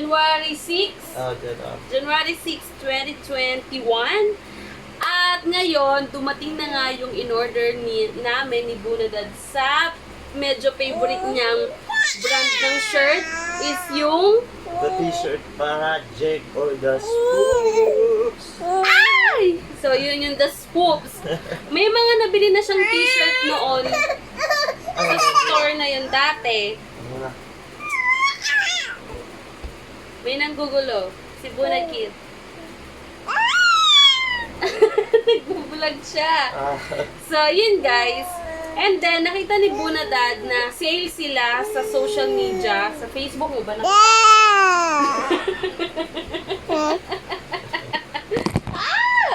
January 6. January 6, 2021. At ngayon, dumating na nga yung in-order namin ni Bunadad sa medyo favorite niyang brand ng shirt is yung The t-shirt para Jake or the Spooks. ay! So, yun yung The Spooks. May mga nabili na siyang t-shirt noon sa store na yun dati. May nanggugulo. Si Bunakit. Nagbubulag siya. So, yun guys. And then, nakita ni Bunadad na sale sila sa social media. Sa Facebook mo ba?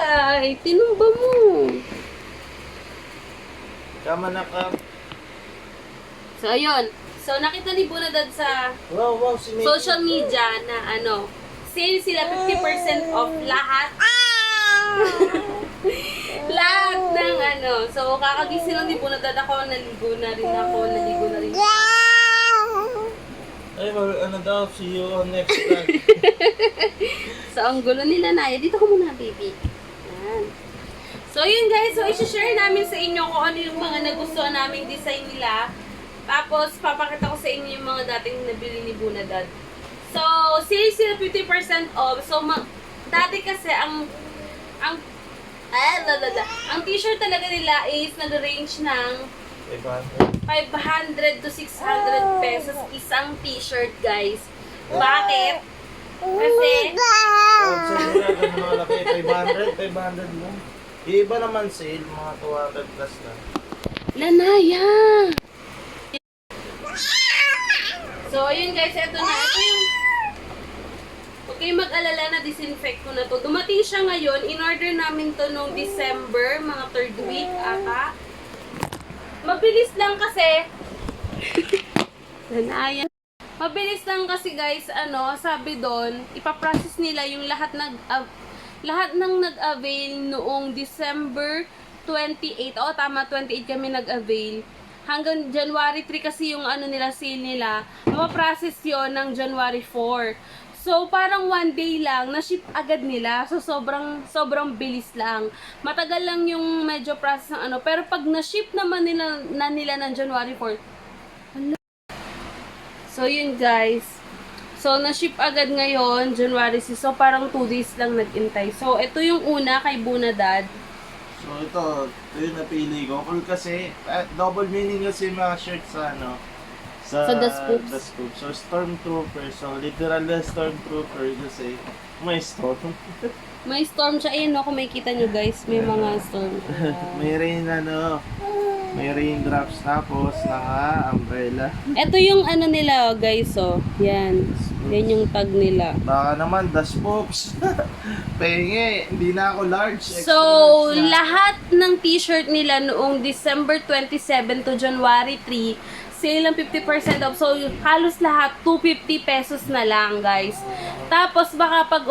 Ay, tinumba mo. Kama na ka. So, ayun. So, nakita ni Bunadad sa Wow, si Mickey. social media na sale sila 50% off lahat. Lahat ng So, kakagising lang ni Bunadad ako, naligo na rin ako. Ay, daw, see you on next vlog. So, ang gulo nila na. Dito ko muna, baby. Yan. So, yun guys. So, isi-share namin sa inyo kung ano yung mga nagustuhan naming design nila. Tapos, papakita ko sa inyo yung mga dating nabili ni Bunadad. So, sale sila 50% off. So, dati kasi ang t-shirt talaga nila is nag-range ng 500 to 600 pesos isang t-shirt, guys. Bakit? Kasi mga laki, 500 lang. Iba naman sale, mga 200 plus na. Lanaya! So, ayun guys, ito na. Ito yung huwag kayong mag-alala na disinfect ko na to. Dumating siya ngayon. In-order namin to noong December, mga 3rd week ata. Mabilis lang kasi. Lanaya. Mabilis lang kasi guys, sabi doon, ipaprocess nila yung lahat ng nag-avail noong December 28. O, tama, 28 kami nag-avail. Hanggang January 3 kasi yung nila, sale nila. Mapaprocess yon ng January 4. So, parang 1 day lang, na-ship agad nila. So, sobrang bilis lang. Matagal lang yung medyo process ng pero pag na-ship naman nila ng January 4, so, yun guys. So, na-ship agad ngayon, January 6. So, parang 2 days lang nag-intay. So, ito yung una kay Bunadad. So, ito yung napili ko. Cool kasi, double meaning kasi yung mga shirts sa The Spooks. The Spooks. So, Stormtrooper. So, literal na Stormtrooper kasi may storm. May storm siya. Ayan, kung makikita nyo guys, may mga storm. May rain may raindrops tapos naka-umbrella. Ito yung nila guys, Yan. Yan yung tag nila. Baka naman, The Spooks. Penge, hindi na ako large. So, lahat ng t-shirt nila noong December 27 to January 3, sale ng 50% off. So, halos lahat 250 pesos na lang, guys. Tapos, baka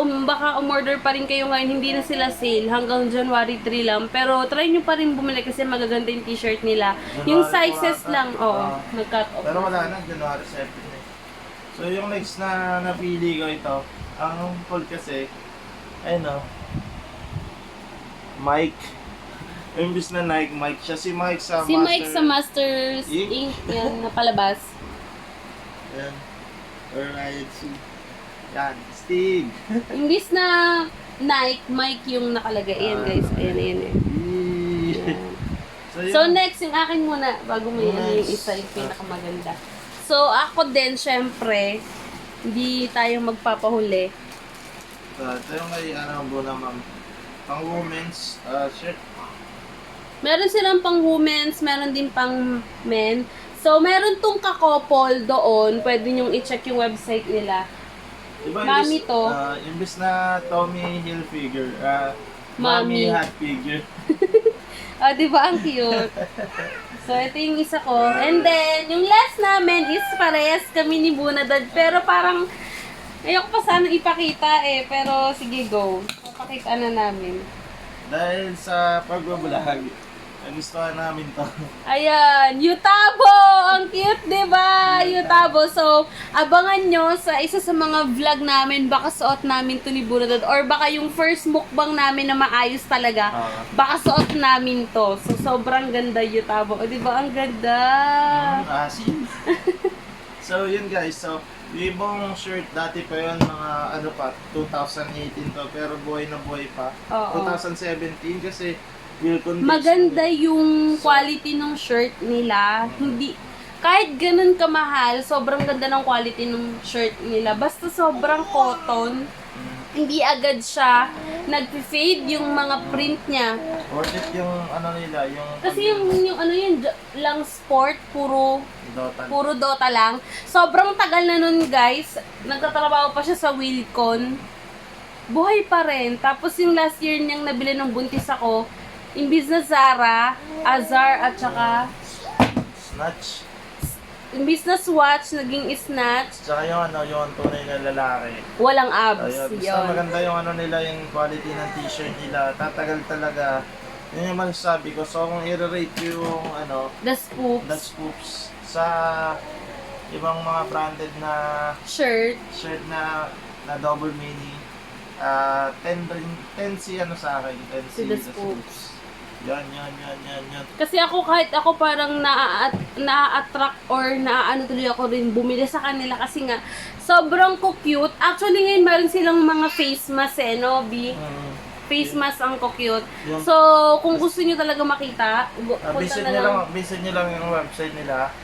umorder pa rin kayo ngayon, hindi na sila sale hanggang January 3 lang. Pero, try nyo pa rin bumili kasi magaganda yung t-shirt nila. Yung sizes lang, nag-cut off. Pero wala na, January 7 eh. So, yung next na napili ko ito, ang cool kasi, Mike. Imbis na Nike, Mike siya. Si Mike sa Masters Inc. Yan, napalabas. Yan. Orion C. Yan, Steve. Imbis na Nike, Mike yung nakalagay. Ayan guys, ayan. So, next, yung akin muna, bago mo yung isa, yung pinakamaganda. So, ako din, syempre, hindi tayo magpapahuli. Ito yung may ma'am. Pang women's shirt. Meron silang pang women's, meron din pang men. So, meron tong kakopol doon. Pwede nyong i-check yung website nila. Diba, Mami to. Imbis na Tommy Hilfiger, Mami hat figure. Di ba ang cute? So, ito yung isa ko. And then, yung last namin is parehas kami ni Bunadad. Pero parang, ayoko pa sana ipakita Pero, sige, go. Papakita na namin. Dahil sa pagbablog, Nagustuhan namin to. Ayan, Yutabo! Ang cute, di ba? Yutabo. So, abangan nyo sa isa sa mga vlog namin, baka suot namin to ni Bunadad. Or baka yung first mukbang namin na maayos talaga, baka suot namin to. So, sobrang ganda Yutabo. O, di ba? Ang ganda. Asin. So, yun guys. So, yung ibang shirt, dati pa yun, mga ano pa, 2018 to. Pero buhay na buhay pa. Oo. 2017 kasi will condition. Maganda yung quality ng shirt nila. Hindi, kahit ganun kamahal, sobrang ganda ng quality ng shirt nila. Basta sobrang cotton, hindi agad siya nag-fade yung mga print niya. Worth it yung ano nila, yung... Kasi yung ano yun, lang sport, puro Dota. Dota lang. Sobrang tagal na nun guys. Nagtatrabaho pa siya sa Wilcon. Buhay pa rin. Tapos yung last year niyang nabili ng buntis ako, imbis na Zara, Azar at saka Snatch. imbis na Swatch, naging Snatch. Tsaka yung ano, yung tunay na lalaki. Walang abs. Ayun, basta Yun. maganda yung ano nila, yung quality ng t-shirt nila. Tatagal talaga. Yun yung masasabi ko. So kung i-rate yung ano, The Scoops. the scoops sa ibang mga branded na Shirt. shirt na double mini, 10 si ano sa akin, 10 Si The Scoops. Yan. Kasi ako, kahit ako parang na-attract or naano tuloy ako rin bumili sa kanila kasi nga sobrang cute. Actually ngayon meron silang mga face mask no, B? Face mask ang cute. So, kung gusto niyo talaga makita, punta na lang. Visit nyo lang yung website nila.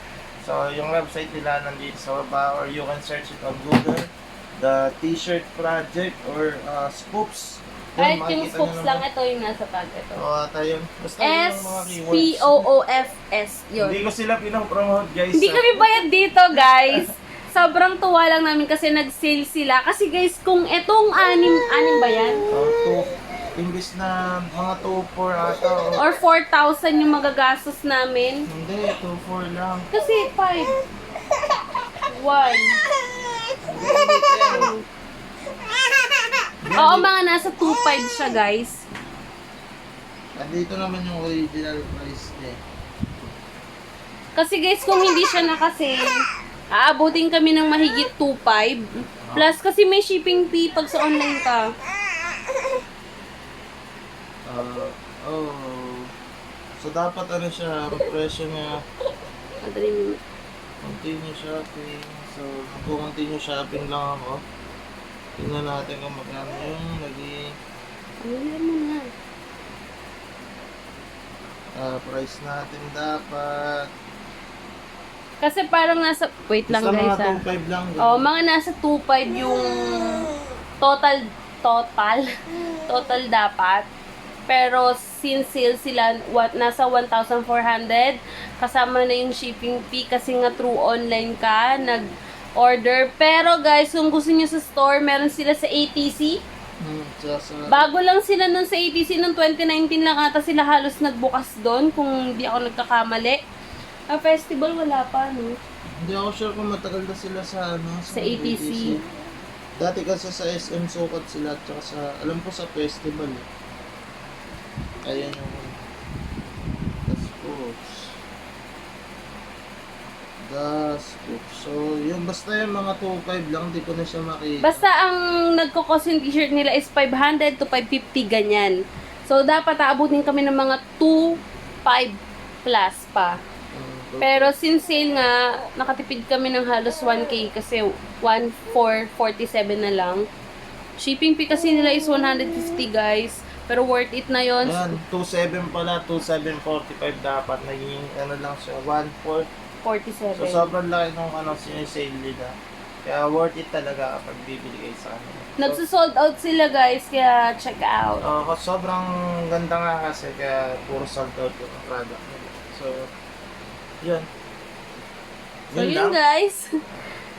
So, yung website nila nandito sa baba or you can search it on Google. The T-shirt Project or Scoops. Kahit yung Scoops lang, ito yung nasa tag. Ito. O, tayo. Basta yung mga keywords. S-P-O-O-F-S. Yun. Hindi ko sila pinapromote, guys. Hindi kami bayad dito, guys. Sobrang tuwa lang namin kasi nag-sale sila. Kasi guys, kung etong anim ba yan? Imbis na mga 2-4 ata. Or 4,000 yung magagastos namin. Hindi, 2-4 lang. Kasi 5. 1. Oo, mga nasa 2,500 siya, guys. Andito naman yung original price niya. Kasi guys, kung hindi siya nakasale, aabutin kami ng mahigit 2,500. Plus, kasi may shipping fee pag sa online ka. So, dapat ano siya, ang presyo niya, Madali mo. continue shopping. So, mag-continue shopping lang ako. Tingnan natin kung magkano yung naging Ano mo na? price natin dapat. Kasi parang nasa... Wait lang Basta guys mga 2.5 lang. Oh, mga nasa 2,500 yung total dapat. Pero since sale sila, nasa 1,400. Kasama na yung shipping fee kasi nga through online ka, nag-order. Pero guys, kung gusto niyo sa store, meron sila sa ATC. Bago lang sila nun sa ATC, noong 2019 lang ata sila halos nagbukas doon, kung hindi ako nagkakamali. Festival, wala pa, no? Hindi ako sure kung matagal na sila sa ano, Sa ATC. Dati kasi sa SM Sukat sila at saka sa, alam ko sa festival. Ayan yung The Scoops. So, yung basta yung mga 2.5 lang, di ko na siya makita. Basta ang nagkakos yung t-shirt nila is 500 to 550, ganyan. So, dapat aabutin kami ng mga 2,500 plus pa. Pero since sale nga, nakatipid kami ng halos 1K kasi 1,447 na lang. Shipping fee kasi nila is 150 guys. Pero worth it na yon. Ayan, 2.7 pala, 2.745 dapat. Naging ano lang siya, 1,447. 47. So, sobrang laki nung ano, sinisale nila. Kaya worth it talaga kapag bibili kayo sa ano. Nagsusold out sila guys, kaya check out. Sobrang ganda nga kasi kaya puro sold out yung product nila. So, yun. So yun guys.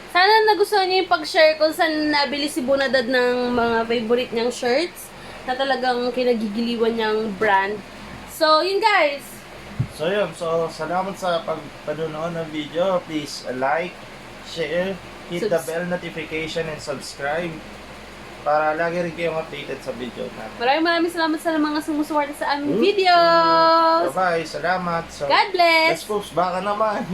Sana nagustuhan niyo yung pag-share kung saan nabili si Bunadad ng mga favorite niyang shirts na talagang kinagigiliwan niyang brand. So yun guys. So yun. So, salamat sa pagpanonood ng video. Please like, share, hit the bell notification and subscribe. para lagi rin kayong updated sa video namin. Maraming salamat sa mga sumusuporta sa aming videos. Bye-bye, salamat. So, God bless. let's post baka naman.